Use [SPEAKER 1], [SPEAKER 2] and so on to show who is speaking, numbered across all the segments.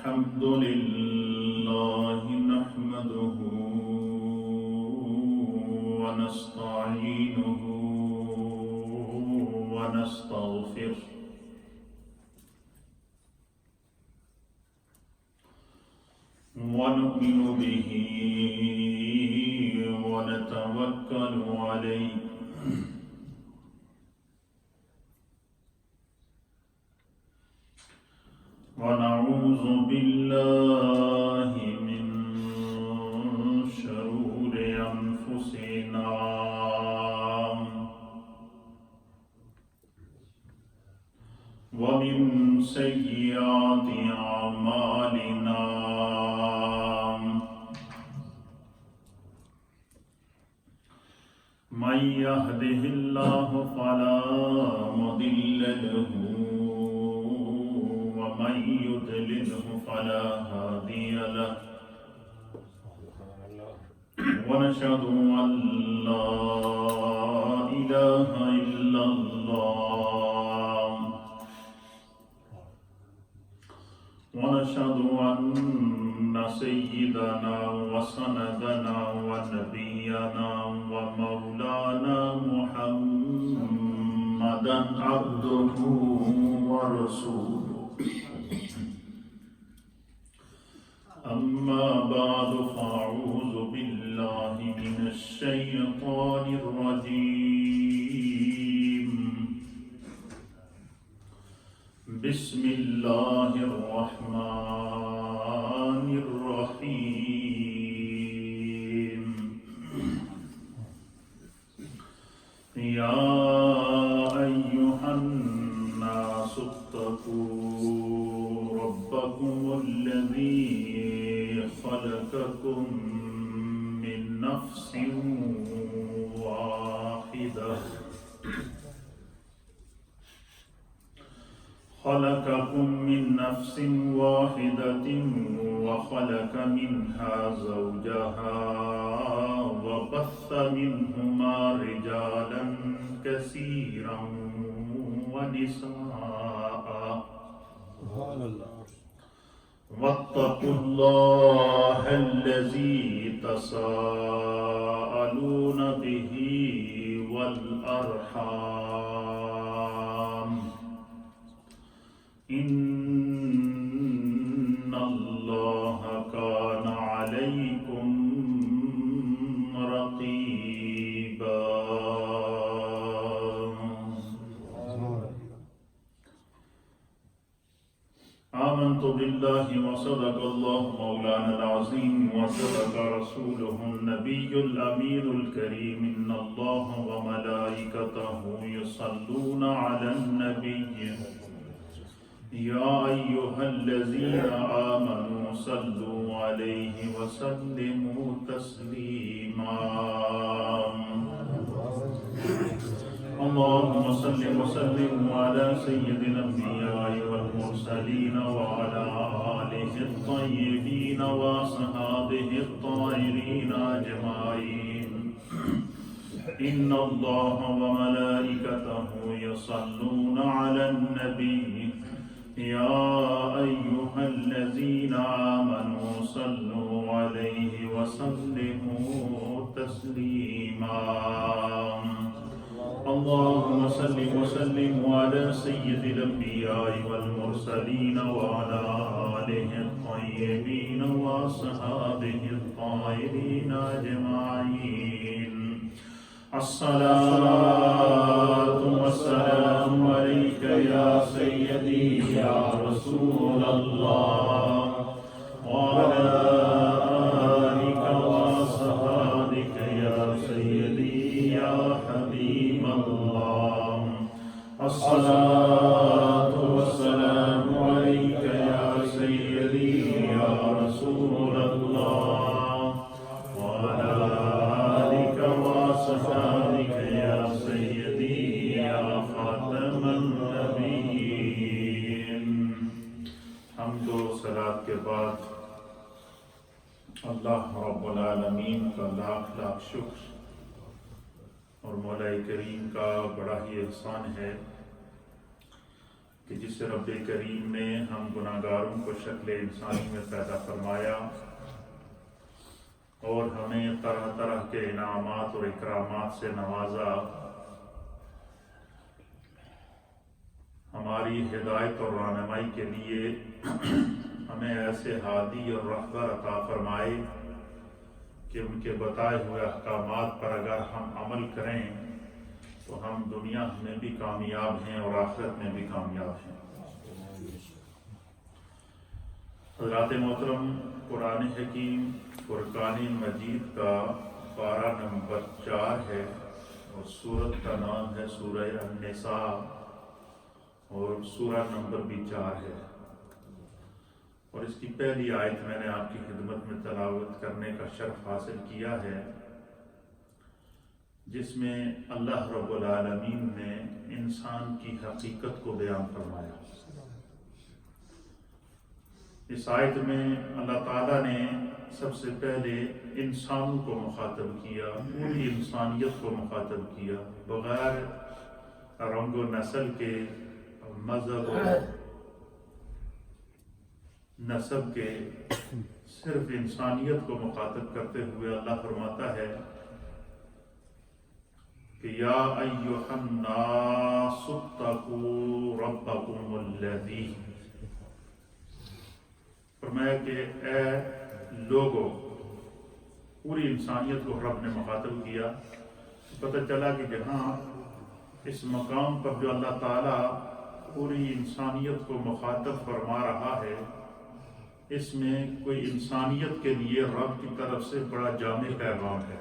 [SPEAKER 1] الحمد لله نحمده ونستعينه ونستغفره ونؤمن به ونتوكل عليه ونعوذ بالله من شرور أنفسنا ومن سيئات أعمالنا من يهده الله فلا مضل له ومن يضلله فلا هادي له ونشهد أن لا إله إلا الله ونشهد أن سيدنا وسندنا ونبينا ومولانا محمدا عبده ورسوله أما بعد فأعوذ بالله من الشيطان الرجيم بسم الله الرحمن الرحيم يا أيها الناس اتقوا ربكم الذي خلقكم من نفس واحدة وخلق منها زوجها وبث منهما رجالا كثيرا ونساء واتقوا الله الذي تساءلون به والأرحام إن الله كان عليكم رقيبا آمنت بالله وصدق الله مولانا العظيم وصدق رسوله النبي الأمين الكريم إن الله وملائكته يصلون على النبي يا أيها الذين آمنوا صلوا عليه وسلموا تسليما اللهم صل وسلم على سيد الأنبياء والمرسلين وعلى آله الطيبين وأصحابه الطاهرين أجمعين إن الله وملائكته يصلون على النبي يا أيها الذين آمنوا صلوا عليه وسلموا تسليما اللهم صل وسلم على سيد الأنبياء والمرسلين وعلى آله الطيبين وأصحابه الطاهرين أجمعين الصلاة والسلام عليك يا سيدي يا رسول الله وعلى آلك وصحابك يا سيدي يا حبيب الله الصلاة والسلام عليك يا سيدي يا رسول الله وعلى آلك وصحابك يا سيدي يا خاتم النبيين حمد و صلاة کے بعد اللہ رب العالمین کا لاکھ لاکھ شکر اور مولا کریم کا بڑا ہی احسان ہے کہ جس رب کریم نے ہم گناہگاروں کو شکل انسانی میں پیدا فرمایا اور ہمیں طرح طرح کے انعامات اور اکرامات سے نوازا، ہماری ہدایت اور رہنمائی کے لیے ہمیں ایسے ہادی اور رہبر عطا فرمائے کہ ان کے بتائے ہوئے احکامات پر اگر ہم عمل کریں تو ہم دنیا میں بھی کامیاب ہیں اور آخرت میں بھی کامیاب ہیں۔ حضرات محترم، قرآن حکیم فرقان مجید کا پارہ نمبر 4 ہے اور سورت کا نام ہے سورہ النساء اور سورہ نمبر بھی 4 ہے، اور اس کی پہلی آیت میں نے آپ کی خدمت میں تلاوت کرنے کا شرف حاصل کیا ہے، جس میں اللہ رب العالمین نے انسان کی حقیقت کو بیان فرمایا۔ اس آیت میں اللہ تعالیٰ نے سب سے پہلے انسانوں کو مخاطب کیا، پوری انسانیت کو مخاطب کیا، بغیر رنگ و نسل کے، مذہب و نسب کے، صرف انسانیت کو مخاطب کرتے ہوئے اللہ فرماتا ہے کہ یا ایھا الناس اتقوا ربکم الذی، فرمایا کہ اے لوگو، پوری انسانیت کو رب نے مخاطب کیا۔ پتہ چلا کہ جہاں اس مقام پر جو اللہ تعالیٰ پوری انسانیت کو مخاطب فرما رہا ہے، اس میں کوئی انسانیت کے لیے رب کی طرف سے بڑا جامع پیغام ہے،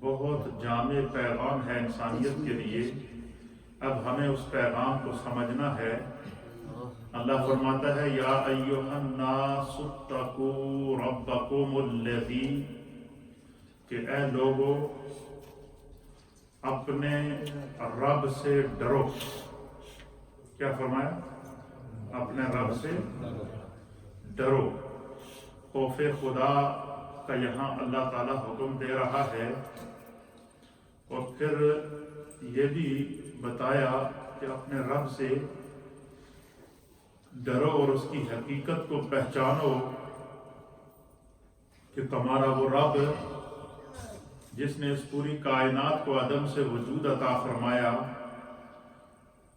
[SPEAKER 1] بہت جامع پیغام ہے انسانیت کے لیے۔ اب ہمیں اس پیغام کو سمجھنا ہے۔ اللہ فرماتا ہے یا ایھا الناس اتقوا ربکم الذی، کہ اے لوگو اپنے رب سے ڈرو۔ کیا فرمایا؟ اپنے رب سے ڈرو۔ خوف خدا کا یہاں اللہ تعالیٰ حکم دے رہا ہے، اور پھر یہ بھی بتایا کہ اپنے رب سے ڈرو اور اس کی حقیقت کو پہچانو کہ تمہارا وہ رب جس نے اس پوری کائنات کو عدم سے وجود عطا فرمایا،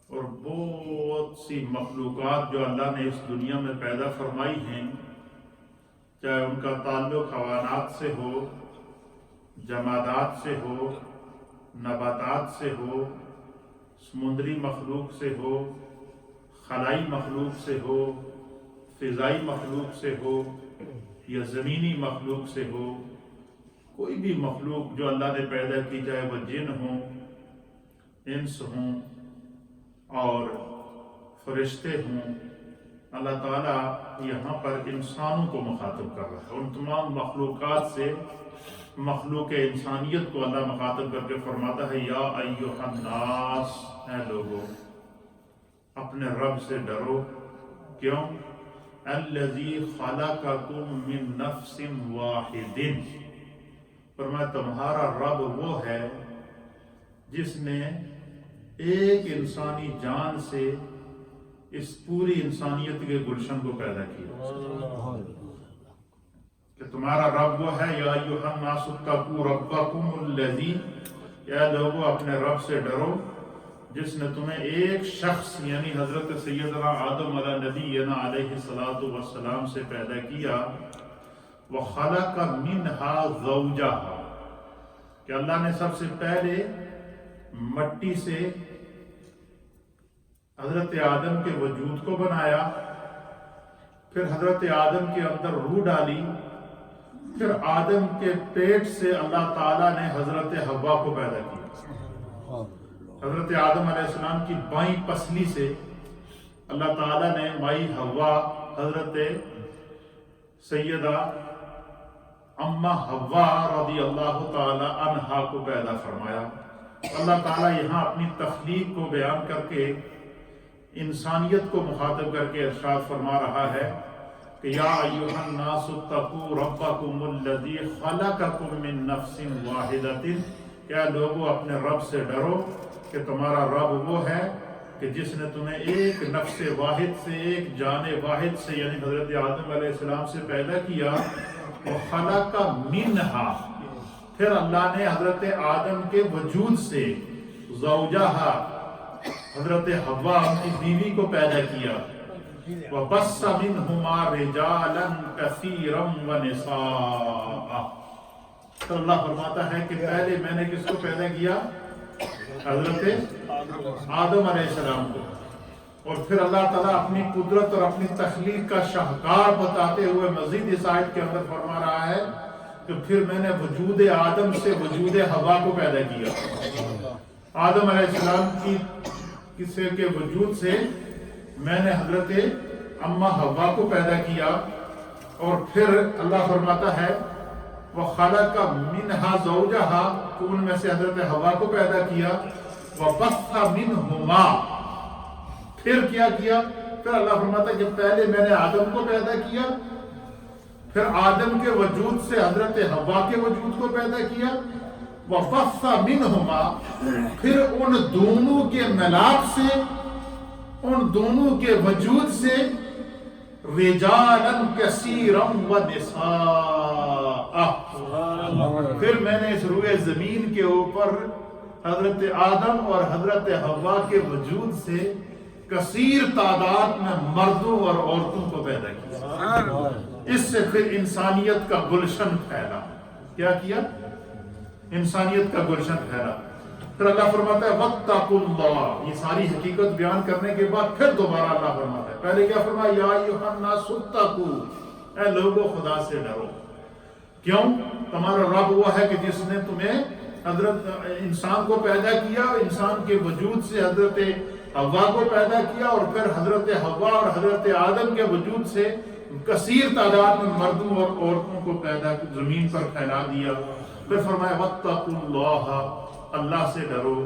[SPEAKER 1] اور بہت سی مخلوقات جو اللہ نے اس دنیا میں پیدا فرمائی ہیں، چاہے ان کا تعلق حیوانات سے ہو، جمادات سے ہو، نباتات سے ہو، سمندری مخلوق سے ہو، خلائی مخلوق سے ہو، فضائی مخلوق سے ہو، یا زمینی مخلوق سے ہو، کوئی بھی مخلوق جو اللہ نے پیدا کی، چاہے وہ جن ہوں، انس ہوں اور فرشتے ہوں، اللہ تعالیٰ یہاں پر انسانوں کو مخاطب کر رہا ہے۔ ان تمام مخلوقات سے مخلوق انسانیت کو اللہ مخاطب کر کے فرماتا ہے یا ایھا الناس، اے لوگو اپنے رب سے ڈرو۔ کیوں؟ الذی خلقکم من نفس واحد، فرمایا تمہارا رب وہ ہے جس نے ایک انسانی جان سے اس پوری انسانیت کے گلشن کو پیدا کیا، کہ تمہارا رب وہ ہے یا ایھا الناس اتقوا ربکم الذی، اے لوگو اپنے رب سے ڈرو جس نے تمہیں ایک شخص یعنی حضرت سیدنا آدم علیہ نبینا علیہ الصلوۃ والسلام سے پیدا کیا، وخلق منہا زوجہا، کہ اللہ نے سب سے پہلے مٹی سے حضرت آدم کے وجود کو بنایا، پھر حضرت آدم کے اندر روح ڈالی، پھر آدم کے پیٹ سے اللہ تعالیٰ نے حضرت حوا کو پیدا کیا۔ حضرت آدم علیہ السلام کی بائیں پسلی سے اللہ تعالیٰ نے مائی حوا حضرت سیدہ اما حوا رضی اللہ تعالی عنہا کو پیدا فرمایا۔ اللہ تعالیٰ یہاں اپنی تخلیق کو بیان کر کے انسانیت کو مخاطب کر کے ارشاد فرما رہا ہے کہ یا ایھا الناس اتقوا ربکم الذی خلقکم من نفس واحدۃ، کیا لوگوں اپنے رب سے ڈرو کہ تمہارا رب وہ ہے کہ جس نے تمہیں ایک نفس واحد سے، ایک جان واحد سے یعنی حضرت آدم علیہ السلام سے پیدا کیا، وخلق منہا، پھر اللہ نے حضرت آدم کے وجود سے زوجہا حضرت حوا اپنی بیوی کو پیدا کیا، وَبَثَّ مِنْهُمَا رِجَالًا كَثِيرًا وَنِسَاءً۔ تو اللہ فرماتا ہے کہ پہلے میں نے کس کو پیدا کیا؟ حضرت آدم علیہ السلام کو، اور پھر اللہ تعالیٰ اپنی قدرت اور اپنی تخلیق کا شاہکار بتاتے ہوئے مزید اس آیت کے اندر فرما رہا ہے کہ پھر میں نے وجود آدم سے وجود حوا کو پیدا کیا۔ آدم علیہ السلام کی کسی کے وجود سے میں نے حضرت اما حوا کو پیدا کیا، اور پھر اللہ فرماتا ہے وَخَلَقَ مِنْهَا زَوْجَهَا، تو ان میں سے حضرت حوا کو پیدا کیا، وَبَثَّ مِنْهُمَا، پھر کیا کیا؟ پھر اللہ فرماتا ہے کہ پہلے میں نے آدم کو پیدا کیا، پھر آدم کے وجود سے حضرت حوا کے وجود کو پیدا کیا، وَبَثَّ مِنْهُمَا، پھر ان دونوں کے ملاپ سے، ان دونوں کے وجود سے رجالاً کثیراً ونساء، پھر میں نے اس روئے زمین کے اوپر حضرت آدم اور حضرت حوا کے وجود سے کثیر تعداد میں مردوں اور عورتوں کو پیدا کیا۔ اس سے پھر انسانیت کا گلشن پھیلا۔ کیا کیا؟ انسانیت کا گلشن پھیلا۔ پھر اللہ فرماتا ہے وَاتَّقُوا اللَّهَ، یہ ساری حقیقت بیان کرنے کے بعد پھر دوبارہ اللہ فرماتا ہے، پہلے کیا فرمایا؟ یا ایھا الناس اتقوا، اے لوگوں خدا سے ڈرو۔ کیوں؟ تمہارا رب وہ ہے کہ جس نے تمہیں حضرت انسان کو پیدا کیا، انسان کے وجود سے حضرت حوا کو پیدا کیا، اور پھر حضرت حوا اور حضرت آدم کے وجود سے کثیر تعداد میں مردوں اور عورتوں کو پیدا زمین پر پھیلا دیا۔ پھر فرمایا وَاتَّقُوا اللَّهَ، اللہ سے ڈرو،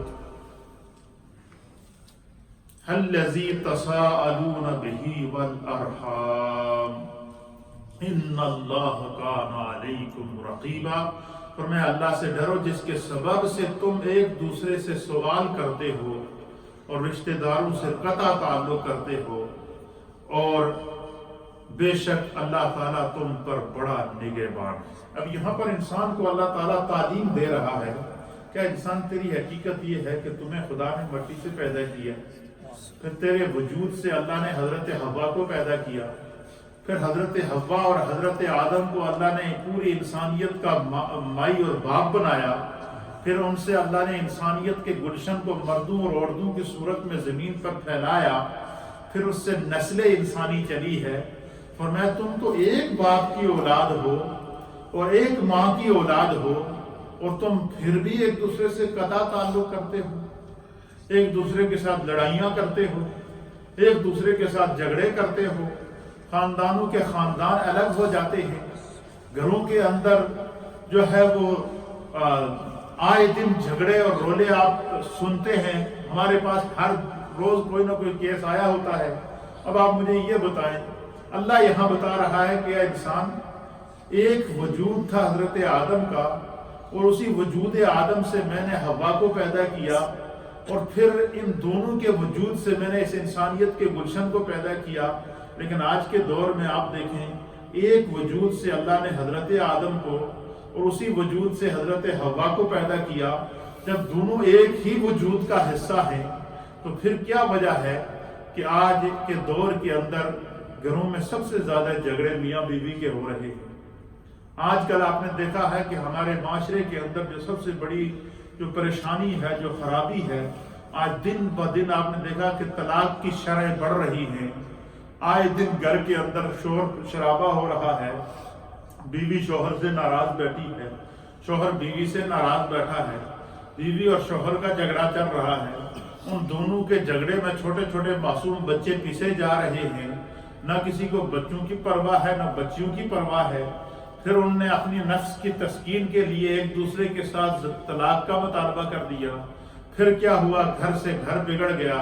[SPEAKER 1] الَّذِي تَسَاءَلُونَ بِهِ وَالْأَرْحَامَ إِنَّ اللَّهَ كَانَ عَلَيْكُمْ رَقِيبًا۔ فرمایا اللہ سے ڈرو جس کے سبب سے تم ایک دوسرے سے سوال کرتے ہو اور رشتہ داروں سے قطع تعلق کرتے ہو، اور بے شک اللہ تعالیٰ تم پر بڑا نگہبان ہے۔ اب یہاں پر انسان کو اللہ تعالیٰ تعلیم دے رہا ہے، کیا انسان تیری حقیقت یہ ہے کہ تمہیں خدا نے مٹی سے پیدا کیا، پھر تیرے وجود سے اللہ نے حضرت حوا کو پیدا کیا، پھر حضرت حوا اور حضرت آدم کو اللہ نے پوری انسانیت کا مائی اور باپ بنایا، پھر ان سے اللہ نے انسانیت کے گلشن کو مردوں اور عورتوں کی صورت میں زمین پر پھیلایا، پھر اس سے نسل انسانی چلی ہے۔ فرمایا تم تو ایک باپ کی اولاد ہو اور ایک ماں کی اولاد ہو، اور تم پھر بھی ایک دوسرے سے قطع تعلق کرتے ہو، ایک دوسرے کے ساتھ لڑائیاں کرتے ہو، ایک دوسرے کے ساتھ جھگڑے کرتے ہو، خاندانوں کے خاندان الگ ہو جاتے ہیں، گھروں کے اندر جو ہے وہ آئے دن جھگڑے اور رولے آپ سنتے ہیں، ہمارے پاس ہر روز کوئی نہ کوئی کیس آیا ہوتا ہے۔ اب آپ مجھے یہ بتائیں، اللہ یہاں بتا رہا ہے کہ انسان ایک وجود تھا حضرت آدم کا، اور اسی وجود آدم سے میں نے حوا کو پیدا کیا، اور پھر ان دونوں کے وجود سے میں نے اس انسانیت کے گلشن کو پیدا کیا۔ لیکن آج کے دور میں آپ دیکھیں، ایک وجود سے اللہ نے حضرت آدم کو اور اسی وجود سے حضرت حوا کو پیدا کیا۔ جب دونوں ایک ہی وجود کا حصہ ہیں تو پھر کیا وجہ ہے کہ آج کے دور کے اندر گھروں میں سب سے زیادہ جھگڑے میاں بیوی کے ہو رہے ہیں؟ آج کل آپ نے دیکھا ہے کہ ہمارے معاشرے کے اندر جو سب سے بڑی جو پریشانی ہے، جو خرابی ہے، آج دن بدن آپ نے دیکھا کہ طلاق کی شرح بڑھ رہی ہیں، آئے دن گھر کے اندر شور شرابہ ہو رہا ہے، بیوی شوہر سے ناراض بیٹھی ہے، شوہر بیوی سے ناراض بیٹھا ہے، بیوی اور شوہر کا جھگڑا چل رہا ہے، ان دونوں کے جھگڑے میں چھوٹے چھوٹے معصوم بچے پیسے جا رہے ہیں، نہ کسی کو بچوں کی پرواہ ہے نہ بچیوں کی پرواہ ہے۔ پھر انہوں نے اپنی نفس کی تسکین کے لیے ایک دوسرے کے ساتھ طلاق کا مطالبہ کر دیا۔ پھر کیا ہوا؟ گھر سے گھر بگڑ گیا،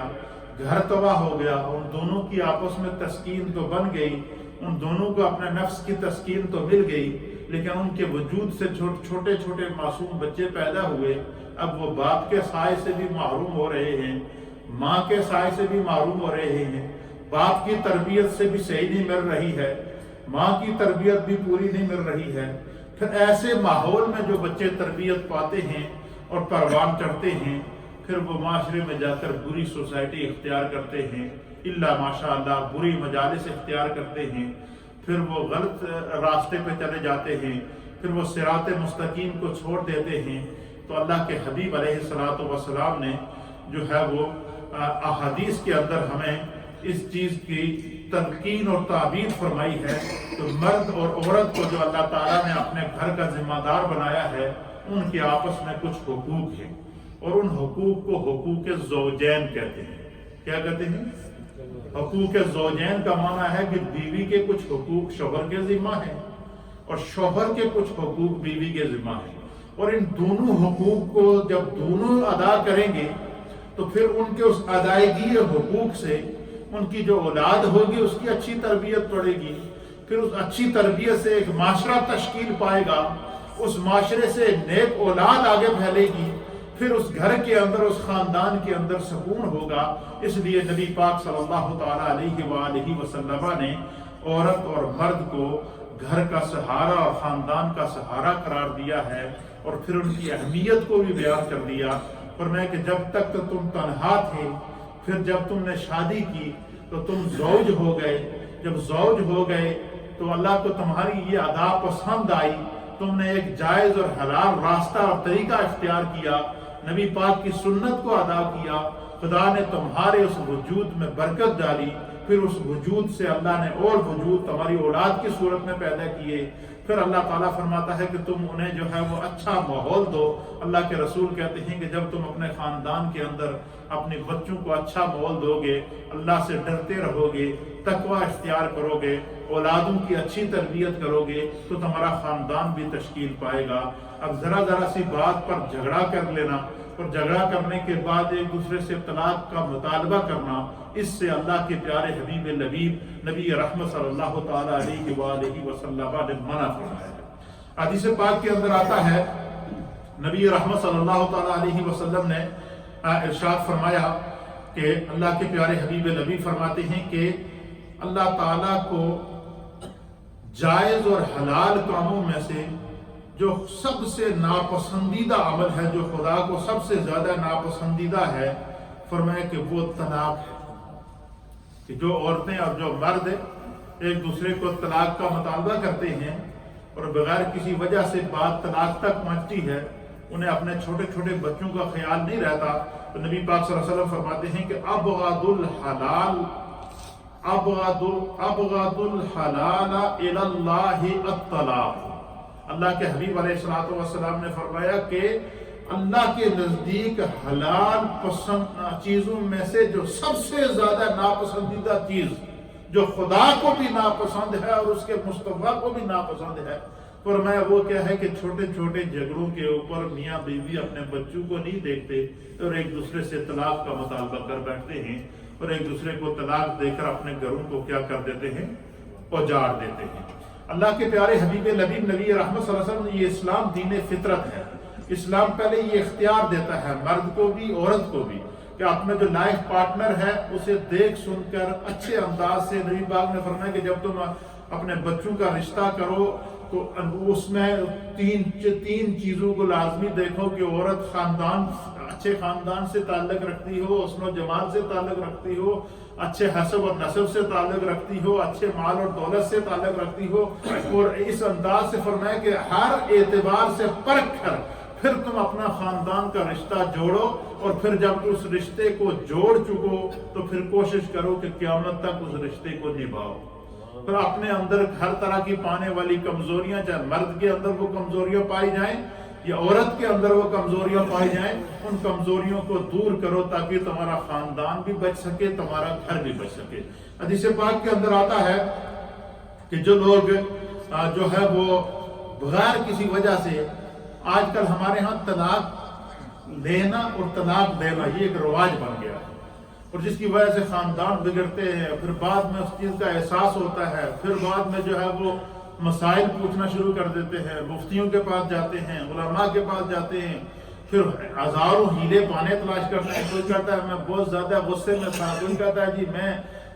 [SPEAKER 1] گھر تباہ ہو گیا۔ ان دونوں کی آپس میں تسکین تو بن گئی، ان دونوں کو اپنے نفس کی تسکین تو مل گئی، لیکن ان کے وجود سے چھوٹے چھوٹے معصوم بچے پیدا ہوئے۔ اب وہ باپ کے سائے سے بھی محروم ہو رہے ہیں، ماں کے سائے سے بھی معروم ہو رہے ہیں، باپ کی تربیت سے بھی صحیح نہیں مل رہی ہے، ماں کی تربیت بھی پوری نہیں مل رہی ہے، پھر ایسے ماحول میں جو بچے تربیت پاتے ہیں اور پروان چڑھتے ہیں، پھر وہ معاشرے میں جا کر بری سوسائٹی اختیار کرتے ہیں، الا ماشاء اللہ بری مجالس اختیار کرتے ہیں، پھر وہ غلط راستے پہ چلے جاتے ہیں، پھر وہ صراط مستقیم کو چھوڑ دیتے ہیں۔ تو اللہ کے حبیب علیہ الصلوۃ والسلام نے جو ہے وہ احادیث کے اندر ہمیں اس چیز کی تلقین اور تعبیر فرمائی ہے۔ تو مرد اور عورت کو جو اللہ تعالیٰ نے اپنے گھر کا ذمہ دار بنایا ہے، ان کے آپس میں کچھ حقوق ہیں، اور ان حقوق کو حقوق زوجین کہتے ہیں۔ کیا کہتے ہیں؟ حقوق زوجین کا معنی ہے کہ بیوی کے کچھ حقوق شوہر کے ذمہ ہیں اور شوہر کے کچھ حقوق بیوی کے ذمہ ہیں، اور ان دونوں حقوق کو جب دونوں ادا کریں گے تو پھر ان کے اس ادائیگی حقوق سے ان کی جو اولاد ہوگی اس کی اچھی تربیت پڑے گی، پھر اس اچھی تربیت سے ایک معاشرہ تشکیل پائے گا، اس معاشرے سے نیک اولاد آگے پھیلے گی، پھر اس گھر کے اندر اس خاندان کے اندر سکون ہوگا۔ اس لیے نبی پاک صلی اللہ تعالیٰ علیہ وآلہ وسلم نے عورت اور مرد کو گھر کا سہارا اور خاندان کا سہارا قرار دیا ہے، اور پھر ان کی اہمیت کو بھی بیان کر دیا۔ فرمایا کہ جب تک تو تم تنہا تھے، پھر جب تم نے شادی کی تو تم زوج ہو گئے، جب زوج ہو گئے تو اللہ کو تمہاری یہ ادا پسند آئی، تم نے ایک جائز اور حلال راستہ اور طریقہ اختیار کیا، نبی پاک کی سنت کو ادا کیا، خدا نے تمہارے اس وجود میں برکت ڈالی، پھر اس وجود سے اللہ نے اور وجود تمہاری اولاد کی صورت میں پیدا کیے، پھر اللہ تعالیٰ فرماتا ہے کہ تم انہیں جو ہے وہ اچھا ماحول دو۔ اللہ کے رسول کہتے ہیں کہ جب تم اپنے خاندان کے اندر اپنے بچوں کو اچھا ماحول دو گے، اللہ سے ڈرتے رہو گے، تقوی اختیار کرو گے، اولادوں کی اچھی تربیت کرو گے، تو تمہارا خاندان بھی تشکیل پائے گا۔ اب ذرا سی بات پر جھگڑا کر لینا اور جھگڑا کرنے کے بعد ایک دوسرے سے طلاق کا مطالبہ کرنا، اس سے اللہ کے پیارے حبیب لبیب نبی رحمت صلی اللہ تعالیٰ علیہ وآلہ وسلم نے منع فرمایا ہے۔ حدیث پاک کے اندر آتا ہے، نبی رحمت صلی اللہ تعالیٰ علیہ وسلم نے ارشاد فرمایا کہ اللہ کے پیارے حبیب نبی فرماتے ہیں کہ اللہ تعالیٰ کو جائز اور حلال کاموں میں سے جو سب سے ناپسندیدہ عمل ہے، جو خدا کو سب سے زیادہ ناپسندیدہ ہے، فرمایا کہ وہ طلاق ہے، کہ جو عورتیں اور جو مرد ایک دوسرے کو طلاق کا مطالبہ کرتے ہیں اور بغیر کسی وجہ سے بات طلاق تک پہنچتی ہے، انہیں اپنے چھوٹے چھوٹے بچوں کا خیال نہیں رہتا، تو نبی پاک صلی اللہ علیہ وسلم فرماتے ہیں کہ ابغض الحلال الی اللہ الطلاق۔ اللہ کے حبیب علیہ الصلوۃ والسلام نے فرمایا کہ اللہ کے نزدیک حلال پسند چیزوں میں سے جو سب سے زیادہ ناپسندیدہ چیز، جو خدا کو بھی ناپسند ہے اور اس کے مصطفیٰ کو بھی ناپسند ہے، فرمایا وہ کیا ہے کہ چھوٹے چھوٹے جھگڑوں کے اوپر میاں بیوی اپنے بچوں کو نہیں دیکھتے اور ایک دوسرے سے طلاق کا مطالبہ کر بیٹھتے ہیں، اور ایک دوسرے کو طلاق دے کر اپنے گھروں کو کیا کر دیتے ہیں؟ اجاڑ دیتے ہیں۔ اللہ کے پیارے حبیب لبیب نبی رحمت صلی اللہ علیہ وسلم، یہ اسلام دین فطرت ہے۔ اسلام پہلے یہ اختیار دیتا ہے مرد کو بھی عورت کو بھی کہ اپنا جو لائف پارٹنر ہے اسے دیکھ سن کر اچھے انداز سے، نبی پاک نے فرمایا کہ جب تم اپنے بچوں کا رشتہ کرو تو اس میں تین چیزوں کو لازمی دیکھو کہ عورت اچھے خاندان سے تعلق رکھتی ہو، حسن و جمال سے تعلق رکھتی ہو، اچھے حسب اور نسب سے تعلق رکھتی ہو، اچھے مال اور دولت سے تعلق رکھتی ہو، اور اس انداز سے فرمایا کہ ہر اعتبار سے پرکھ کر پھر تم اپنا خاندان کا رشتہ جوڑو، اور پھر جب اس رشتے کو جوڑ چکو تو پھر کوشش کرو کہ قیامت تک اس رشتے کو نبھاؤ۔ پھر اپنے اندر ہر طرح کی پانے والی کمزوریاں، چاہے مرد کے اندر وہ کمزوریاں پائی جائیں یا عورت کے اندر وہ کمزوریاں پائی جائیں، ان کمزوریوں کو دور کرو تاکہ تمہارا خاندان بھی بچ سکے، تمہارا گھر بھی بچ سکے۔ حدیث پاک کے اندر آتا ہے کہ جو لوگ جو ہے وہ بغیر کسی وجہ سے، آج کل ہمارے ہاں طلاق لینا اور طلاق دینا یہ ایک رواج بن گیا ہے، اور جس کی وجہ سے خاندان بگڑتے ہیں، پھر بعد میں اس چیز کا احساس ہوتا ہے، پھر بعد میں جو ہے وہ مسائل پوچھنا شروع کر دیتے ہیں، مفتیوں کے پاس جاتے ہیں، علماء کے پاس جاتے ہیں، پھر ہزاروں ہیلے پانے تلاش کرتے ہیں. کوئی کہتا ہے میں بہت زیادہ غصے میں تھا, کوئی کہتا ہے جی میں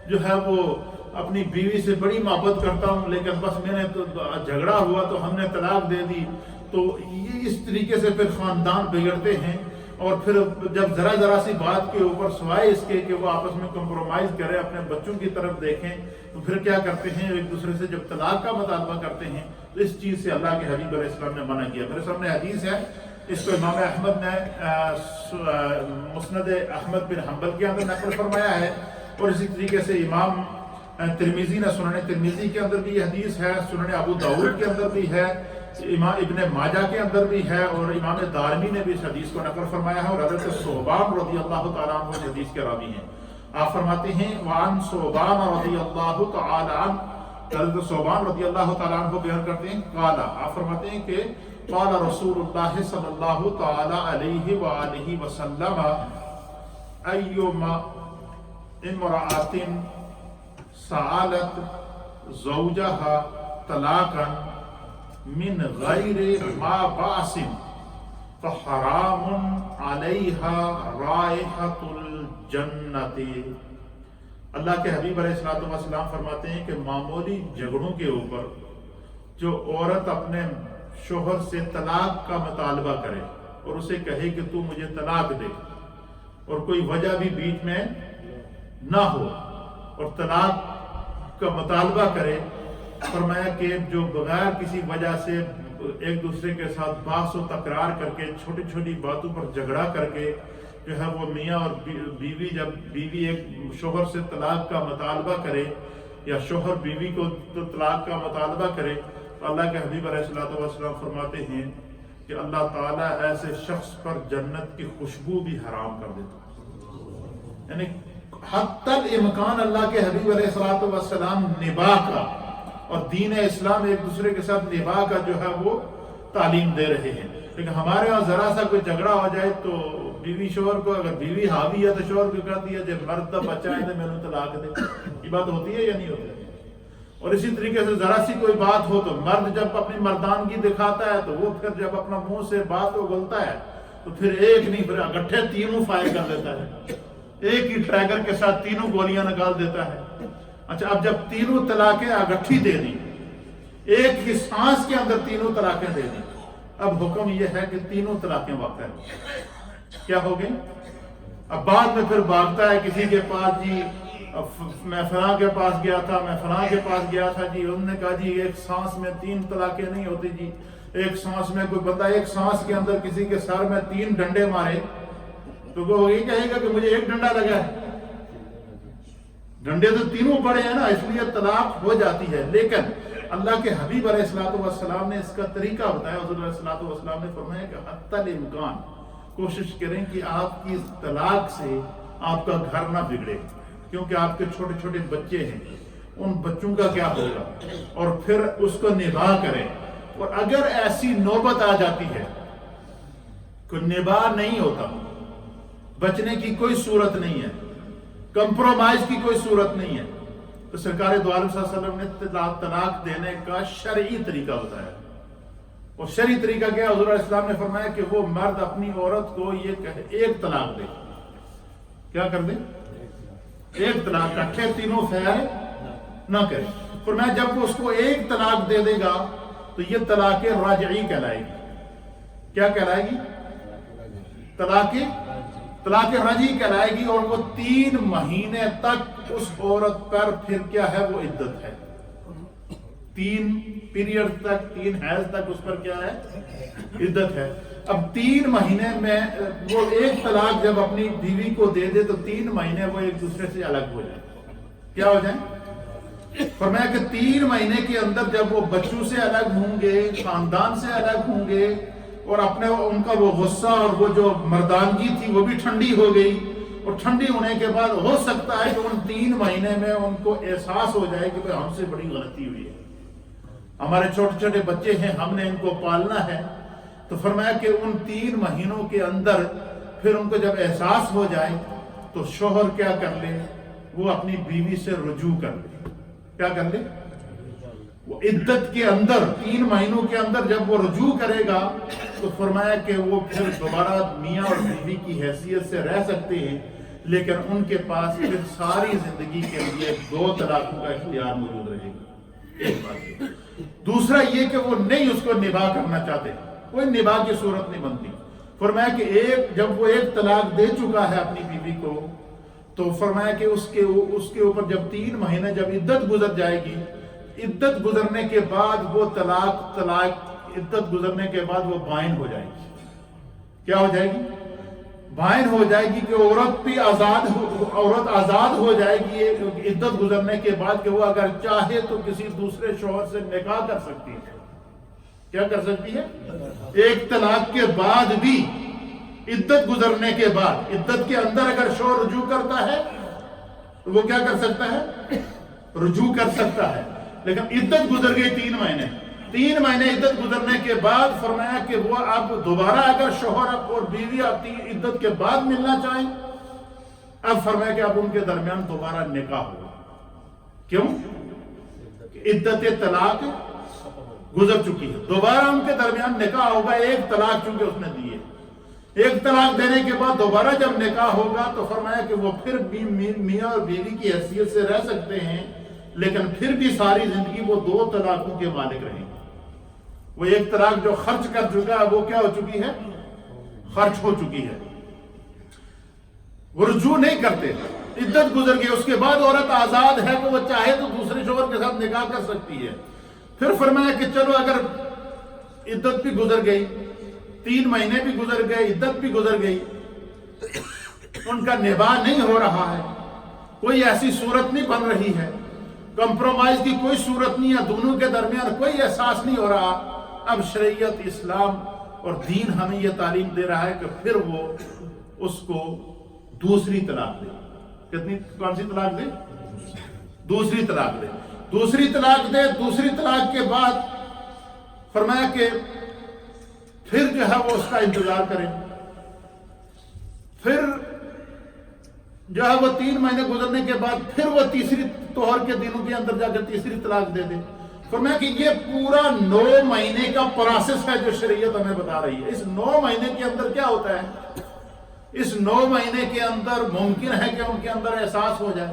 [SPEAKER 1] جو ہے وہ اپنی بیوی سے بڑی محبت کرتا ہوں لیکن بس میں نے تو جھگڑا ہوا تو ہم نے طلاق دے دی. تو یہ اس طریقے سے پھر خاندان بگڑتے ہیں. اور پھر جب ذرا ذرا سی بات کے اوپر سوائے اس کے کہ وہ آپس میں کمپرومائز کریں, اپنے بچوں کی طرف دیکھیں, تو پھر کیا کرتے ہیں ایک دوسرے سے جب طلاق کا مطالبہ کرتے ہیں تو اس چیز سے اللہ کے حبیب علیہ السلام نے منع کیا. میرے سامنے حدیث ہے, اس کو امام احمد نے مسند احمد بن حنبل کے اندر نقل فرمایا ہے, اور اسی طریقے سے امام ترمذی نے سنن ترمذی کے اندر بھی یہ حدیث ہے, سنن ابو داؤد کے اندر بھی ہے, امام ابن ماجہ کے اندر بھی ہے, اور امام دارمی نے بھی اس حدیث کو نقل فرمایا ہے. اور حضرت ثوبان رضی اللہ تعالیٰ عنہ اس حدیث کے راوی ہیں. آپ فرماتے ہیں وعن ثوبان رضی اللہ تعالیٰ عنہ, حضرت ثوبان رضی اللہ تعالیٰ عنہ بیان کرتے ہیں قال, آپ فرماتے ہیں کہ قال رسول اللہ صلی اللہ تعالیٰ علیہ وآلہ وسلم ایما امرأۃ سألت زوجها طلاقا من غیر ما باس فحرام علیها رائحۃ الجنت. اللہ کے حبیب علیہ السلام فرماتے ہیں کہ معمولی جھگڑوں کے اوپر جو عورت اپنے شوہر سے طلاق کا مطالبہ کرے اور اسے کہے کہ تو مجھے طلاق دے, اور کوئی وجہ بھی بیچ میں نہ ہو اور طلاق کا مطالبہ کرے, فرمایا کہ جو بغیر کسی وجہ سے ایک دوسرے کے ساتھ بحث و تکرار کر کے چھوٹی چھوٹی باتوں پر جھگڑا کر کے جو ہے وہ میاں اور بیوی, جب بیوی ایک شوہر سے طلاق کا مطالبہ کرے یا شوہر بیوی کو طلاق کا مطالبہ کرے, تو اللہ کے حبیب علیہ السلام فرماتے ہیں کہ اللہ تعالیٰ ایسے شخص پر جنت کی خوشبو بھی حرام کر دیتا ہے. یعنی حتی الامکان اللہ کے حبیب علیہ السلام نباہ کا اور دین اسلام ایک دوسرے کے ساتھ نباہ کا جو ہے وہ تعلیم دے رہے ہیں. لیکن ہمارے یہاں ذرا سا کوئی جھگڑا ہو جائے تو بیوی شوہر کو, اگر بیوی حاوی ہے تو شوہر کو کہتی ہے جب مرد کا بچہ ہے تو میں نے طلاق دے. یہ بات ہوتی ہے یا نہیں ہوتی؟ اور اسی طریقے سے ذرا سی کوئی بات ہو تو مرد جب اپنی مردانگی دکھاتا ہے تو وہ پھر جب اپنا منہ سے بات کو گلتا ہے تو پھر ایک نہیں پھر اکٹھے تینوں فائر کر دیتا ہے, ایک ہی ٹریگر کے ساتھ تینوں گولیاں نکال دیتا ہے. اچھا, اب جب تینوں طلاقیں اکٹھی دے دی, ایک ہی سانس کے اندر تینوں طلاقیں دے دی, اب حکم یہ ہے کہ تینوں طلاقیں واقع کیا ہو گئی. اب بعد میں پھر بھاگتا ہے کسی کے پاس, جی میں فلاں کے پاس گیا تھا, میں فلاں کے پاس گیا تھا, جی انہوں نے کہا جی ایک سانس میں 3 طلاقیں نہیں ہوتی, جی ایک سانس میں کوئی بندہ ایک سانس کے اندر کسی کے سر میں 3 ڈنڈے مارے تو وہ یہ کہے گا کہ مجھے ایک ڈنڈا لگا ہے. ڈنڈے تو تینوں پڑے ہیں نا, اس لیے طلاق ہو جاتی ہے. لیکن اللہ کے حبیب علیہ السلام نے اس کا طریقہ بتایا. حضور علیہ السلام نے فرمایا کہ حتی الامکان کوشش کریں کہ آپ کی طلاق سے آپ کا گھر نہ بگڑے, کیونکہ آپ کے چھوٹے چھوٹے بچے ہیں, ان بچوں کا کیا ہوگا, اور پھر اس کو نباہ کریں. اور اگر ایسی نوبت آ جاتی ہے کہ نباہ نہیں ہوتا, بچنے کی کوئی صورت نہیں ہے, کمپرومائز کی کوئی صورت نہیں ہے, تو سرکار دو عالم صلی اللہ علیہ وسلم نے طلاق دینے کا شرعی طریقہ بتایا. اور شرعی طریقہ کیا؟ حضور علیہ السلام نے فرمایا کہ وہ مرد اپنی عورت کو یہ کہے ایک طلاق دے. کیا کر دے؟ ایک طلاق, اکٹھے تینوں فیل نہ کرے. فرمایا جب وہ اس کو ایک طلاق دے دے گا تو یہ طلاق راجعی کہلائے گی. کیا کہلائے گی؟ طلاق رجعی کہلائے گی. اور وہ 3 مہینے تک اس عورت پر پھر کیا ہے, وہ عدت ہے. 3 پیریڈ تک, 3 حیض تک اس پر کیا ہے, عدت ہے. اب 3 مہینے میں وہ ایک طلاق جب اپنی بیوی کو دے دے تو 3 مہینے وہ ایک دوسرے سے الگ ہو جائیں. کیا ہو جائیں؟ فرمایا کہ 3 مہینے کے اندر جب وہ بچوں سے الگ ہوں گے, خاندان سے الگ ہوں گے, اور اپنے ان کا وہ غصہ اور وہ جو مردانگی تھی وہ بھی ٹھنڈی ہو گئی. اور ٹھنڈی ہونے کے بعد ہو سکتا ہے کہ ان 3 مہینے میں ان کو احساس ہو جائے کہ ہم سے بڑی غلطی ہوئی ہے, ہمارے چھوٹے چھوٹے بچے ہیں, ہم نے ان کو پالنا ہے. تو فرمایا کہ ان 3 مہینوں کے اندر پھر ان کو جب احساس ہو جائے تو شوہر کیا کر لے, وہ اپنی بیوی سے رجوع کر لے. کیا کر لے؟ وہ عدت کے اندر 3 مہینوں کے اندر جب وہ رجوع کرے گا تو فرمایا کہ وہ پھر دوبارہ میاں اور بیوی کی حیثیت سے رہ سکتے ہیں، لیکن ان کے پاس پھر ساری زندگی کے لیے 2 طلاقوں کا اختیار موجود رہے گا۔ ایک بات۔ دوسرا یہ کہ وہ نہیں اس کو نباہ کرنا چاہتے، کوئی نباہ کی صورت نہیں بنتی۔ فرمایا کہ جب وہ 1 طلاق دے چکا ہے اپنی بیوی کو، تو فرمایا کہ اس کے اوپر جب 3 مہینے جب عدت گزر جائے گی، عدت گزرنے کے بعد وہ عدت گزرنے کے بعد وہ بائن ہو جائے گی۔ کیا ہو جائے گی؟ بائن ہو جائے گی، کہ عورت آزاد ہو جائے گی عدت گزرنے کے بعد، کہ وہ اگر چاہے تو کسی دوسرے شوہر سے نکاح کر سکتی ہے۔ کیا کر سکتی ہے؟ 1 طلاق کے بعد بھی، عدت گزرنے کے بعد، عدت کے اندر اگر شوہر رجوع کرتا ہے تو وہ کیا کر سکتا ہے؟ رجوع کر سکتا ہے۔ لیکن عدت گزر گئی 3 مہینے، 3 مہینے عدت گزرنے کے بعد فرمایا کہ وہ اب دوبارہ اگر شوہر اور بیوی اپنی عدت کے بعد ملنا چاہیں، اب فرمایا کہ اب ان کے درمیان دوبارہ نکاح ہوگا۔ کیوں؟ عدت طلاق گزر چکی ہے، دوبارہ ان کے درمیان نکاح ہوگا۔ 1 طلاق چونکہ اس نے دی ہے، 1 طلاق دینے کے بعد دوبارہ جب نکاح ہوگا تو فرمایا کہ وہ پھر بھی میاں اور بیوی کی حیثیت سے رہ سکتے ہیں، لیکن پھر بھی ساری زندگی وہ 2 طلاقوں کے مالک رہیں گے۔ وہ 1 طلاق جو خرچ کر چکا ہے وہ کیا ہو چکی ہے؟ خرچ ہو چکی ہے۔ وہ رجوع نہیں کرتے، عدت گزر گئی، اس کے بعد عورت آزاد ہے کہ وہ چاہے تو دوسرے شوہر کے ساتھ نکاح کر سکتی ہے۔ پھر فرمایا کہ چلو اگر عدت بھی گزر گئی، 3 مہینے بھی گزر گئے، عدت بھی گزر گئی، ان کا نباہ نہیں ہو رہا ہے، کوئی ایسی صورت نہیں بن رہی ہے، کمپرومائز کی کوئی صورت نہیں ہے، دونوں کے درمیان کوئی احساس نہیں ہو رہا، اب شریعت اسلام اور دین ہمیں یہ تعلیم دے رہا ہے کہ پھر وہ اس کو دوسری طلاق دے۔ کون سی طلاق دے؟ دوسری طلاق دے۔ دوسری طلاق دے۔ دوسری طلاق کے بعد فرمایا کہ پھر جو ہے وہ اس کا انتظار کریں، پھر جو ہے وہ 3 مہینے گزرنے کے بعد پھر وہ تیسری طہر کے دنوں کے اندر جا کر تیسری طلاق دے دے۔ فرمایا کہ یہ پورا 9 مہینے کا پروسیس ہے جو شریعت ہمیں بتا رہی ہے۔ اس 9 مہینے کے اندر کیا ہوتا ہے؟ اس 9 مہینے کے اندر ممکن ہے کہ ان کے اندر احساس ہو جائے،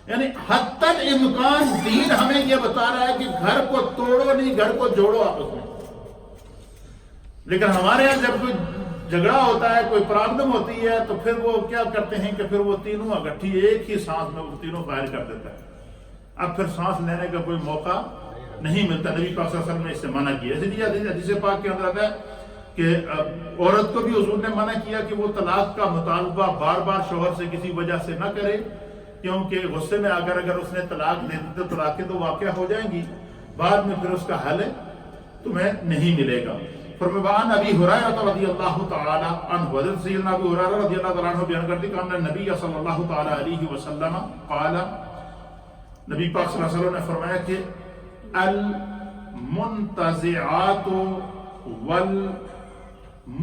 [SPEAKER 1] یعنی حتی الامکان دین ہمیں یہ بتا رہا ہے کہ گھر کو توڑو نہیں، گھر کو جوڑو آپس میں۔ لیکن ہمارے یہاں جب کوئی جھگڑا ہوتا ہے، کوئی پرابلم ہوتی ہے، تو پھر وہ کیا کرتے ہیں کہ پھر وہ تینوں اکٹھی ایک ہی سانس میں وہ تینوں فائر کر دیتا ہے۔ اب پھر سانس لینے کا کوئی موقع نہیں ملتا۔ نبی پاک صلی اللہ علیہ وسلم نے اس سے منع کیا۔ اسی لیے حدیث پاک کے اندر آتا ہے کہ عورت کو بھی حضور نے منع کیا کہ وہ طلاق کا مطالبہ بار بار شوہر سے کسی وجہ سے نہ کرے، کیونکہ غصے میں اگر اس نے طلاق دے دی تو طلاقیں تو واقع ہو جائیں گی، بعد میں پھر اس کا حل تمہیں نہیں ملے گا۔ فرمان ابی ہریرہ رضی اللہ تعالی عنہ، حضرت سیدنا ابی ہریرہ رضی اللہ تعالی عنہ بیان کرتے ہیں کہ نبی صلی اللہ تعالی علیہ وسلم قال، نبی پاک صلی اللہ علیہ وسلم نے فرمایا کہ المنتزعات والمختلعات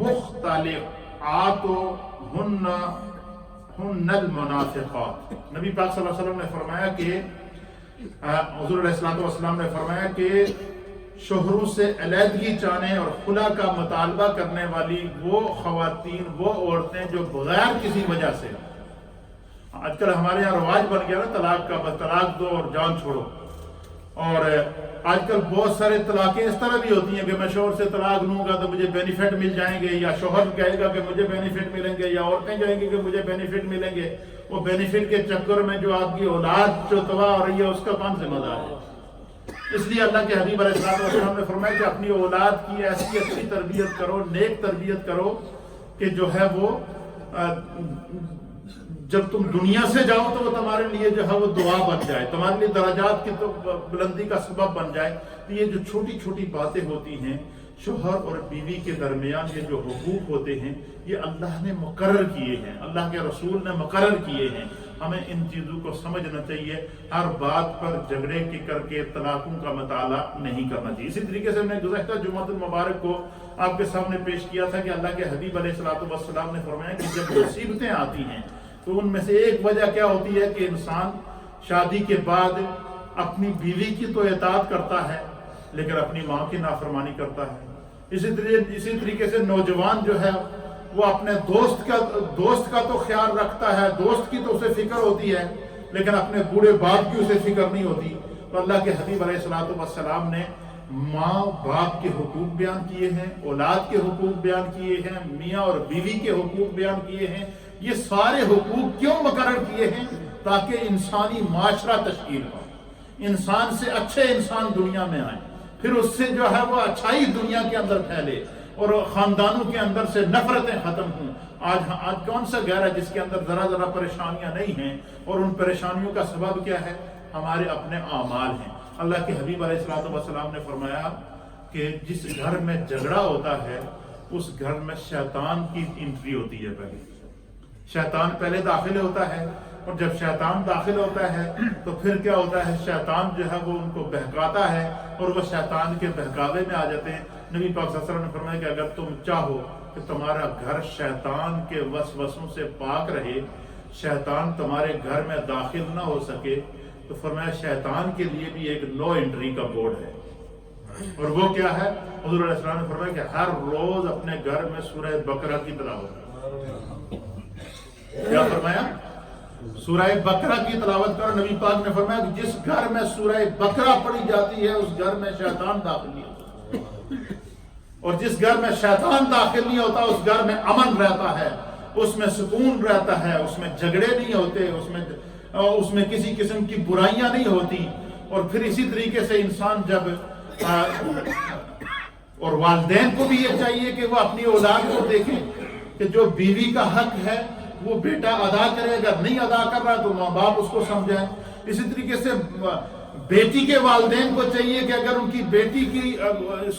[SPEAKER 1] ہن المنافقات۔ نبی پاک صلی اللہ علیہ وسلم نے فرمایا کہ حضور علیہ السلام نے فرمایا کہ شوہروں سے علیحدگی چاہنے اور خلا کا مطالبہ کرنے والی وہ خواتین، وہ عورتیں جو بغیر کسی وجہ سے، آج کل ہمارے یہاں رواج بن گیا نا طلاق کا، بس طلاق دو اور جان چھوڑو، اور آج کل بہت سارے طلاقیں اس طرح بھی ہوتی ہیں کہ میں شوہر سے طلاق لوں گا تو مجھے بینیفٹ مل جائیں گے، یا شوہر کہے گا کہ مجھے بینیفٹ ملیں گے، یا عورتیں کہیں گی کہ مجھے بینیفٹ ملیں گے۔ وہ بینیفٹ کے چکر میں جو آپ کی اولاد جو تباہ ہو رہی ہے اس کا کون ذمہ دار ہے؟ اس لیے اللہ کے حبیب علیہ السلام نے فرمایا کہ اپنی اولاد کی ایسی اچھی تربیت کرو، نیک تربیت کرو کہ جو ہے وہ جب تم دنیا سے جاؤ تو وہ تمہارے لیے جو ہے وہ دعا بن جائے، تمہارے لیے درجات کی تو بلندی کا سبب بن جائے۔ تو یہ جو چھوٹی چھوٹی باتیں ہوتی ہیں شوہر اور بیوی کے درمیان، یہ جو حقوق ہوتے ہیں یہ اللہ نے مقرر کیے ہیں، اللہ کے رسول نے مقرر کیے ہیں۔ ہمیں ان چیزوں کو سمجھنا چاہیے، ہر بات پر جھگڑے کی کر کے طلاقوں کا مطالعہ نہیں کرنا چاہیے۔ اسی طریقے سے میں گزشتہ جمعۃ المبارک کو آپ کے سامنے پیش کیا تھا کہ اللہ کے حبیب علیہ السلام نے فرمایا کہ جب مصیبتیں آتی ہیں تو ان میں سے ایک وجہ کیا ہوتی ہے کہ انسان شادی کے بعد اپنی بیوی کی تو اطاعت کرتا ہے لیکن اپنی ماں کی نافرمانی کرتا ہے، اسی طریقے سے نوجوان جو ہے وہ اپنے دوست کا تو خیال رکھتا ہے، دوست کی تو اسے فکر ہوتی ہے، لیکن اپنے بوڑھے باپ کی اسے فکر نہیں ہوتی۔ تو اللہ کے حبیب علیہ الصلوۃ والسلام نے ماں باپ کے حقوق بیان کیے ہیں، اولاد کے حقوق بیان کیے ہیں، میاں اور بیوی کے حقوق بیان کیے ہیں۔ یہ سارے حقوق کیوں مقرر کیے ہیں؟ تاکہ انسانی معاشرہ تشکیل ہو، انسان سے اچھے انسان دنیا میں آئیں، پھر اس سے جو ہے وہ اچھائی دنیا کے اندر پھیلے اور خاندانوں کے اندر سے نفرتیں ختم ہوں۔ آج کون سا گھر ہے جس کے اندر ذرا پریشانیاں نہیں ہیں؟ اور ان پریشانیوں کا سبب کیا ہے؟ ہمارے اپنے اعمال ہیں۔ اللہ کے حبیب علیہ الصلوۃ والسلام نے فرمایا کہ جس گھر میں جھگڑا ہوتا ہے اس گھر میں شیطان کی انٹری ہوتی ہے۔ پہلے شیطان پہلے داخل ہوتا ہے، اور جب شیطان داخل ہوتا ہے تو پھر کیا ہوتا ہے؟ شیطان جو ہے وہ ان کو بہکاتا ہے اور وہ شیطان کے بہکاوے میں آ جاتے ہیں۔ نبی پاک صلی اللہ علیہ وسلم نے فرمایا کہ اگر تم چاہو کہ تمہارا گھر شیطان کے وسوسوں سے پاک رہے، شیطان تمہارے گھر میں داخل نہ ہو سکے، تو فرمایا شیطان کے لیے بھی ایک نو انٹری کا بورڈ ہے، اور وہ کیا ہے؟ حضور علیہ السلام نے فرمایا کہ ہر روز اپنے گھر میں سورہ بقرہ کی تلاوت۔ کیا فرمایا؟ سورہ بقرہ کی تلاوت کرو۔ نبی پاک نے فرمایا کہ جس گھر میں سورہ بقرہ پڑھی جاتی ہے اس گھر میں شیطان داخل نہیں ہوتا، اور جس گھر میں شیطان داخل نہیں ہوتا اس گھر میں امن رہتا ہے، اس میں سکون رہتا ہے، اس میں جھگڑے نہیں ہوتے، اس میں کسی قسم کی برائیاں نہیں ہوتی۔ اور پھر اسی طریقے سے انسان جب اور والدین کو بھی یہ چاہیے کہ وہ اپنی اولاد کو دیکھیں کہ جو بیوی کا حق ہے وہ بیٹا ادا کرے، اگر نہیں ادا کر رہا تو ماں باپ اس کو سمجھائیں۔ اسی طریقے سے بیٹی کے والدین کو چاہیے کہ اگر ان کی بیٹی کی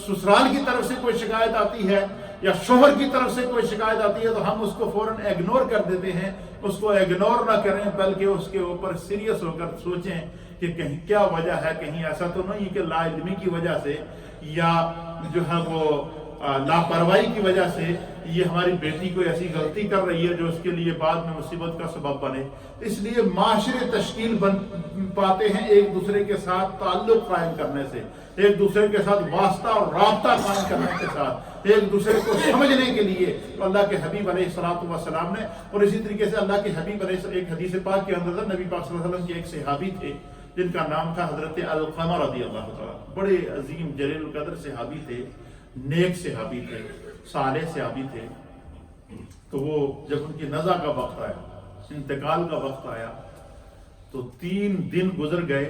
[SPEAKER 1] سسرال کی طرف سے کوئی شکایت آتی ہے یا شوہر کی طرف سے کوئی شکایت آتی ہے تو ہم اس کو فوراً اگنور کر دیتے ہیں۔ اس کو اگنور نہ کریں بلکہ اس کے اوپر سیریس ہو کر سوچیں کہ کہیں کیا وجہ ہے، کہیں ایسا تو نہیں کہ لا علمی کی وجہ سے یا جو ہے وہ لاپرواہی کی وجہ سے یہ ہماری بیٹی کوئی ایسی غلطی کر رہی ہے جو اس کے لیے بعد میں مصیبت کا سبب بنے۔ اس لیے معاشرے تشکیل پاتے ہیں ایک دوسرے کے ساتھ تعلق قائم کرنے سے، ایک دوسرے کے ساتھ واسطہ اور رابطہ قائم کرنے کے ساتھ، ایک دوسرے کو سمجھنے کے لیے۔ تو اللہ کے حبیب علیہ الصلوۃ والسلام نے، اور اسی طریقے سے اللہ کے حبیب علیہ ایک حدیث پاک کے اندر نبی پاک صلی اللہ علیہ وسلم کے ایک صحابی تھے جن کا نام تھا حضرت علقمہ رضی اللہ تعالیٰ، بڑے عظیم جلیل القدر صحابی تھے، نیک صحابی تھے، صالح صحابی تھے۔ تو وہ جب ان کی نزع کا وقت آیا، انتقال کا وقت آیا، تو 3 دن گزر گئے،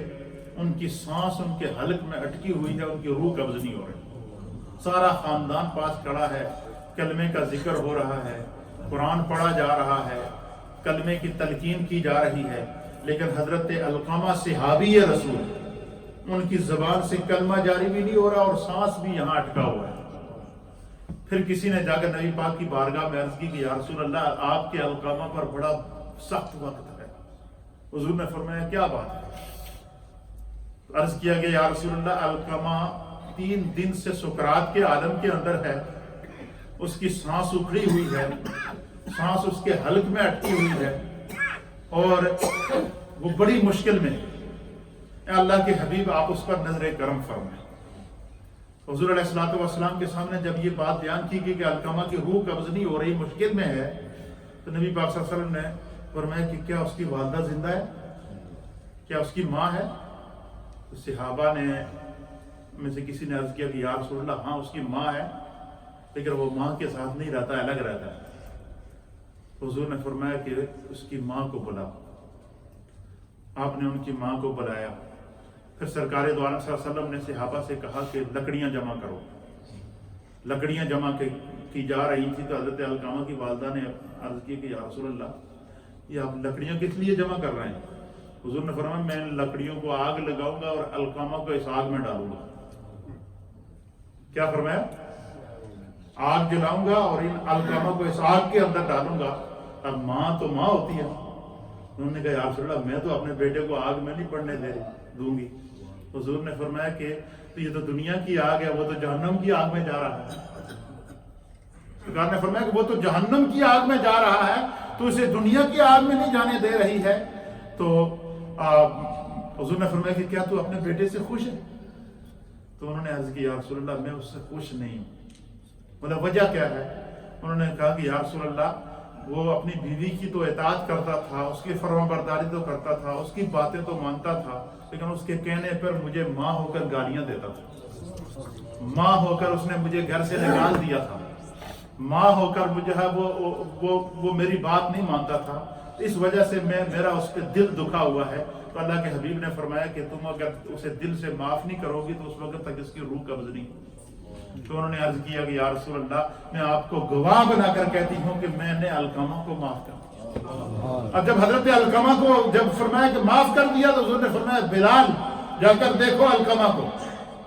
[SPEAKER 1] ان کی سانس ان کے حلق میں اٹکی ہوئی ہے، ان کی روح قبض نہیں ہو رہی۔ سارا خاندان پاس کھڑا ہے، کلمے کا ذکر ہو رہا ہے، قرآن پڑھا جا رہا ہے، کلمے کی تلقین کی جا رہی ہے، لیکن حضرت علقمہ صحابی رسول، ان کی زبان سے کلمہ جاری بھی نہیں ہو رہا اور سانس بھی یہاں اٹکا ہوا ہے۔ پھر کسی نے جا کر نبی پاک کی بارگاہ میں عرض کی کہ یا رسول اللہ، آپ کے علقمہ پر بڑا سخت وقت ہے۔ حضور نے فرمایا کیا بات ہے؟ عرض کیا کہ یا رسول اللہ، علقمہ 3 دن سے سکرات کے عالم کے اندر ہے، اس کی سانس اکھڑی ہوئی ہے، سانس اس کے حلق میں اٹکی ہوئی ہے اور وہ بڑی مشکل میں ہے۔ اے اللہ کے حبیب، آپ اس پر نظر کرم فرمائیں۔ حضور علیہ الصلوۃ والسلام کے سامنے جب یہ بات بیان کی کہ علقمہ کی روح قبض نہیں ہو رہی، مشکل میں ہے، تو نبی پاک صلی اللہ علیہ وسلم نے فرمایا کہ کیا اس کی والدہ زندہ ہے؟ کیا اس کی ماں ہے؟ تو صحابہ نے میں سے کسی نے عرض کیا کہ یا رسول اللہ، ہاں اس کی ماں ہے، لیکن وہ ماں کے ساتھ نہیں رہتا، الگ رہتا ہے۔ حضور نے فرمایا کہ اس کی ماں کو بلاؤ۔ آپ نے ان کی ماں کو بلایا۔ پھر سرکار دو عالم صلی اللہ علیہ وسلم نے صحابہ سے کہا کہ لکڑیاں جمع کرو۔ لکڑیاں جمع کی جا رہی تھی تو حضرت علقمہ کی والدہ نے عرض کی کہ یا رسول اللہ، یہ آپ لکڑیاں کس لیے جمع کر رہے ہیں؟ حضور نے فرمایا میں ان لکڑیوں کو آگ لگاؤں گا اور علقمہ کو اس آگ میں ڈالوں گا۔ کیا فرمایا؟ آگ جلاؤں گا اور ان علقمہ کو اس آگ کے اندر ڈالوں گا۔ اب ماں تو ماں ہوتی ہے۔ انہوں نے کہا یا رسول اللہ، میں تو اپنے بیٹے کو آگ میں نہیں پڑنے دوں گی۔ حضور نے فرمایا کہ تو یہ تو دنیا کی آگ ہے، وہ تو جہنم کی آگ میں جا رہا ہے۔ سرکار نے فرمایا کہ وہ تو جہنم کی آگ میں جا رہا ہے، تو اسے دنیا کی آگ میں نہیں جانے دے رہی ہے۔ تو حضور نے فرمایا کہ کیا تو اپنے بیٹے سے خوش ہے؟ تو انہوں نے عرض کی یا رسول اللہ، میں اس سے خوش نہیں ہوں۔ بولا وجہ کیا ہے؟ انہوں نے کہا کہ یا رسول اللہ وہ اپنی بیوی کی تو اطاعت کرتا تھا، اس کی فرما برداری تو کرتا تھا، اس کی باتیں تو مانتا تھا، لیکن اس کے کہنے پر مجھے ماں ہو کر گالیاں دیتا تھا، ماں ہو کر اس نے مجھے گھر سے نکال دیا تھا، ماں ہو کر مجھے وہ میری بات نہیں مانتا تھا، اس وجہ سے میرا اس پہ دل دکھا ہوا ہے۔ تو اللہ کے حبیب نے فرمایا کہ تم اگر اسے دل سے معاف نہیں کرو گی تو اس وقت تک اس کی روح قبض نہیں ہوگی۔ تو انہوں نے عرض کیا کہ یا رسول اللہ میں آپ کو گواہ بنا کر کہتی ہوں کہ میں نے علقمہ کو معاف کر دیا۔ اب جب حضرت علقمہ کو جب فرمایا کہ معاف کر دیا تو انہوں نے فرمایا بلال جا کر دیکھو علقمہ کو۔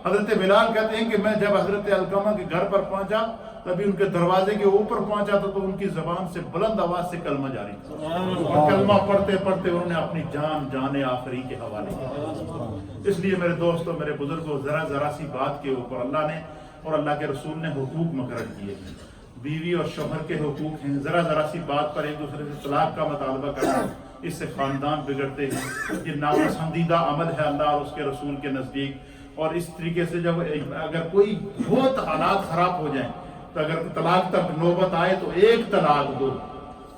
[SPEAKER 1] حضرت بلال کہتے ہیں کہ میں جب حضرت علقمہ کے گھر پر پہنچا تبھی ان کے دروازے کے اوپر پہنچا تو ان کی زبان سے بلند آواز سے کلمہ جاری تھا، اور کلمہ پڑھتے پڑھتے انہوں نے اپنی جان آخری کے حوالے کیا۔ اس لیے میرے دوستوں، میرے بزرگوں، ذرا سی بات کے اوپر اللہ نے اور اللہ کے رسول نے حقوق مقرر کیے ہیں، بیوی اور شوہر کے حقوق ہیں۔ ذرا سی بات پر ایک دوسرے سے طلاق کا مطالبہ کرنا، اس سے خاندان بگڑتے ہیں، یہ ناپسندیدہ عمل ہے اللہ اور اس کے رسول کے نزدیک۔ اور اس طریقے سے جب اگر کوئی بہت حالات خراب ہو جائیں تو اگر طلاق تک نوبت آئے تو ایک طلاق دو،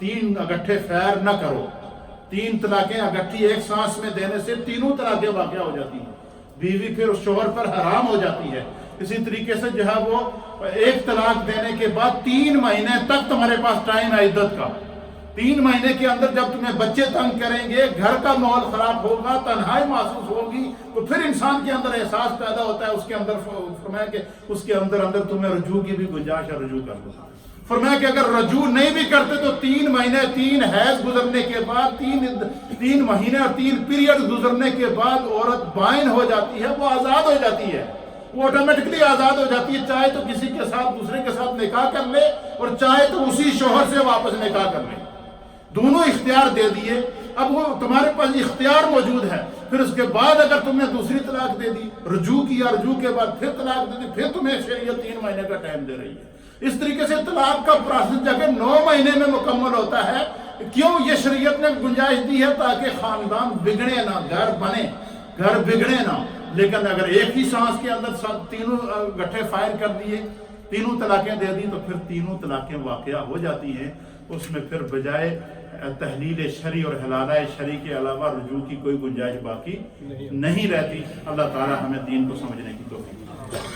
[SPEAKER 1] 3 اکٹھے فیر نہ کرو۔ 3 طلاقیں اکٹھی ایک سانس میں دینے سے تینوں طلاقیں واقع ہو جاتی ہیں، بیوی پھر اس شوہر پر حرام ہو جاتی ہے۔ اسی طریقے سے جو ہے وہ ایک طلاق دینے کے بعد 3 مہینے تک تمہارے پاس ٹائم ہے عدت کا۔ 3 مہینے کے اندر جب تمہیں بچے تنگ کریں گے، گھر کا ماحول خراب ہوگا، تنہائی محسوس ہوگی، تو پھر انسان کے اندر احساس پیدا ہوتا ہے، اس کے اندر فرمایا کہ اس کے اندر تمہیں رجوع کی بھی گنجائش ہے، رجوع کر دو۔ فرمایا کہ اگر رجوع نہیں بھی کرتے تو 3 مہینے 3 حیض گزرنے کے بعد 3 مہینے اور 3 پیریڈ گزرنے کے بعد عورت بائن ہو جاتی ہے، وہ آزاد ہو جاتی ہے، وہ آٹومیٹکلی آزاد ہو جاتی ہے، چاہے تو کسی کے ساتھ دوسرے کے ساتھ نکاح کر لے اور چاہے تو اسی شوہر سے واپس نکاح کر لے، دونوں اختیار دے دیے۔ اب وہ تمہارے پاس اختیار موجود ہے، پھر اس کے بعد اگر تم نے دوسری طلاق دے دی، رجوع کیا، رجوع کے بعد پھر طلاق دے دی، پھر تمہیں شریعت 3 مہینے کا ٹائم دے رہی ہے۔ اس طریقے سے طلاق کا پروسیس جا کے 9 مہینے میں مکمل ہوتا ہے۔ کیوں؟ یہ شریعت نے گنجائش دی ہے تاکہ خاندان بگڑے نہ، گھر بنے، گھر بگڑے نہ۔ لیکن اگر ایک ہی سانس کے اندر تینوں گٹھے فائر کر دیے، تینوں طلاقیں دے دی، تو پھر تینوں طلاقیں واقعہ ہو جاتی ہیں۔ اس میں پھر بجائے تحلیل شرعی اور حلالہ شرعی کے علاوہ رجوع کی کوئی گنجائش باقی نہیں رہتی۔ اللہ تعالی ہمیں دین کو سمجھنے کی توفیق دے۔